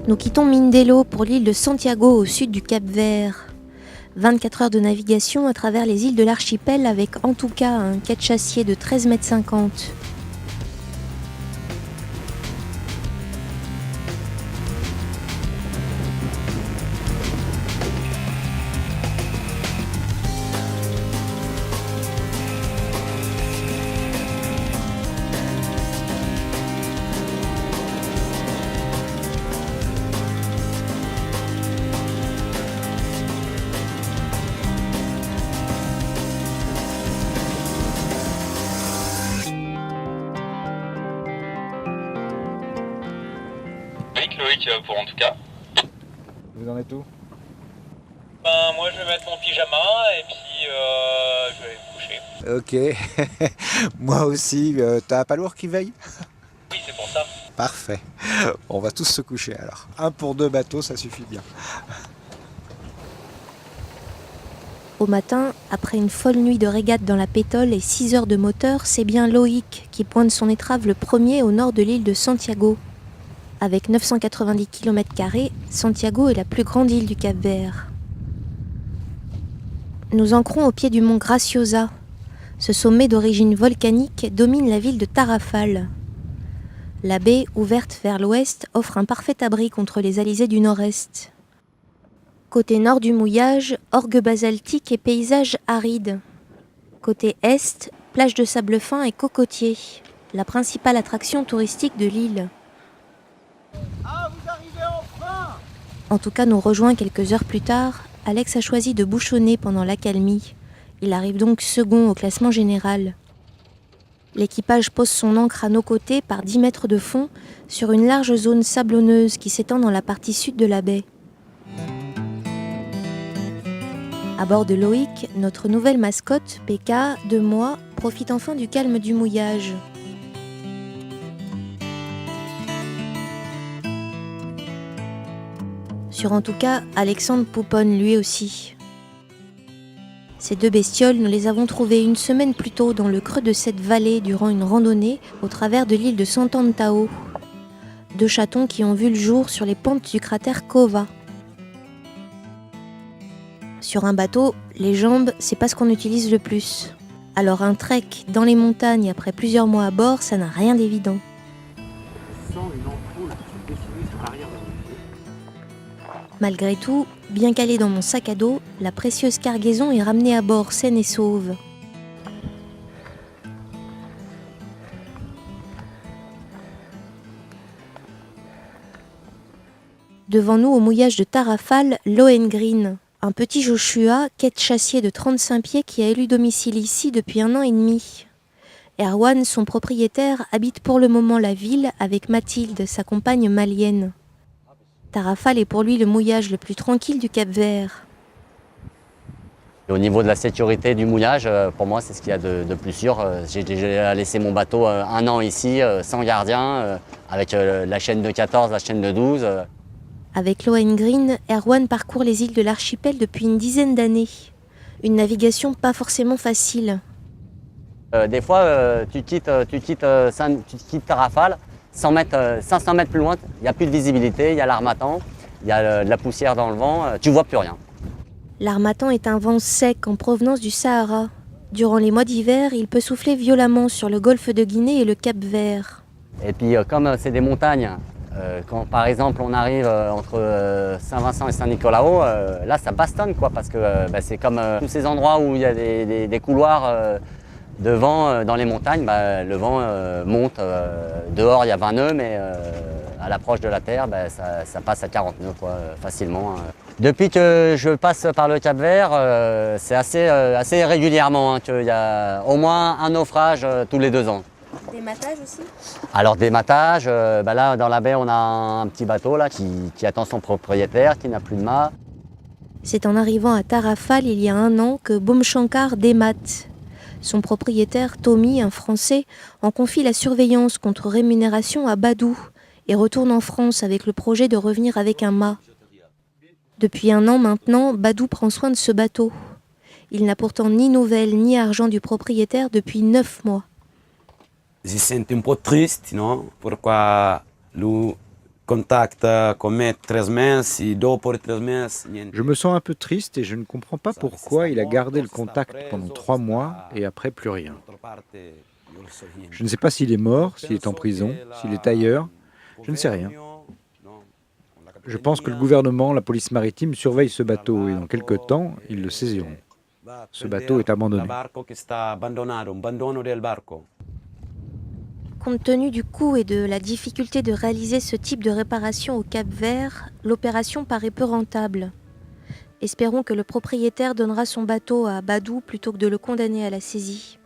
Nous quittons Mindelo pour l'île de Santiago au sud du Cap-Vert. 24 heures de navigation à travers les îles de l'archipel avec en tout cas un quai de chassier de 13,50 m. Loïc pour en tout cas. Vous en êtes où? Moi je vais mettre mon pyjama et puis je vais me coucher. Ok, moi aussi. T'as pas lourd qui veille? Oui, c'est pour ça. Parfait. On va tous se coucher alors. 1 pour 2 bateaux, ça suffit bien. Au matin, après une folle nuit de régate dans la pétole et 6 heures de moteur, c'est bien Loïc qui pointe son étrave le premier au nord de l'île de Santiago. Avec 990 km², Santiago est la plus grande île du Cap-Vert. Nous ancrons au pied du mont Graciosa. Ce sommet d'origine volcanique domine la ville de Tarrafal. La baie, ouverte vers l'ouest, offre un parfait abri contre les alizés du nord-est. Côté nord du mouillage, orgues basaltiques et paysages arides. Côté est, plage de sable fin et cocotiers, la principale attraction touristique de l'île. Ah, vous arrivez enfin! En tout cas, nous rejoint quelques heures plus tard. Alex a choisi de bouchonner pendant l'accalmie. Il arrive donc second au classement général. L'équipage pose son ancre à nos côtés par 10 mètres de fond sur une large zone sablonneuse qui s'étend dans la partie sud de la baie. À bord de Loïc, notre nouvelle mascotte, PK, 2 mois, profite enfin du calme du mouillage. Sur en tout cas, Alexandre pouponne lui aussi. Ces 2 bestioles, nous les avons trouvées une semaine plus tôt dans le creux de cette vallée durant une randonnée au travers de l'île de Sant'Antao. 2 chatons qui ont vu le jour sur les pentes du cratère Cova. Sur un bateau, les jambes, c'est pas ce qu'on utilise le plus. Alors un trek dans les montagnes après plusieurs mois à bord, ça n'a rien d'évident. Malgré tout, bien calée dans mon sac à dos, la précieuse cargaison est ramenée à bord saine et sauve. Devant nous, au mouillage de Tarrafal, Lohengrin, un petit Joshua, quai de chassier de 35 pieds qui a élu domicile ici depuis 1 an et demi. Erwan, son propriétaire, habite pour le moment la ville avec Mathilde, sa compagne malienne. Tarrafal est pour lui le mouillage le plus tranquille du Cap-Vert. Au niveau de la sécurité du mouillage, pour moi, c'est ce qu'il y a de plus sûr. J'ai déjà laissé mon bateau 1 an ici, sans gardien, avec la chaîne de 14, la chaîne de 12. Avec Lohengrin, Erwan parcourt les îles de l'archipel depuis une dizaine d'années. Une navigation pas forcément facile. Des fois, tu quittes Tarrafal, 500 mètres plus loin, il n'y a plus de visibilité, il y a l'harmattan, il y a de la poussière dans le vent, tu vois plus rien. L'harmattan est un vent sec en provenance du Sahara. Durant les mois d'hiver, il peut souffler violemment sur le golfe de Guinée et le Cap-Vert. Et puis comme c'est des montagnes, quand par exemple on arrive entre Saint-Vincent et Saint-Nicolao, là ça bastonne quoi, parce que c'est comme tous ces endroits où il y a des couloirs de vent dans les montagnes, le vent monte. Dehors il y a 20 nœuds, mais à l'approche de la terre, ça passe à 40 nœuds quoi, facilement. Depuis que je passe par le Cap-Vert, c'est assez régulièrement qu'il y a au moins un naufrage tous les 2 ans. Des matages aussi? Alors des matages, là dans la baie on a un petit bateau là, qui attend son propriétaire, qui n'a plus de mât. C'est en arrivant à Tarrafal il y a 1 an que Boumchankar démate. Son propriétaire, Tommy, un Français, en confie la surveillance contre rémunération à Badou et retourne en France avec le projet de revenir avec un mât. Depuis 1 an maintenant, Badou prend soin de ce bateau. Il n'a pourtant ni nouvelles ni argent du propriétaire depuis 9 mois. Je suis un peu triste, non? Pourquoi Je me sens un peu triste et je ne comprends pas pourquoi il a gardé le contact pendant 3 mois et après plus rien. Je ne sais pas s'il est mort, s'il est en prison, s'il est ailleurs, je ne sais rien. Je pense que le gouvernement, la police maritime surveille ce bateau et dans quelque temps, ils le saisiront. Ce bateau est abandonné. Compte tenu du coût et de la difficulté de réaliser ce type de réparation au Cap-Vert, l'opération paraît peu rentable. Espérons que le propriétaire donnera son bateau à Badou plutôt que de le condamner à la saisie.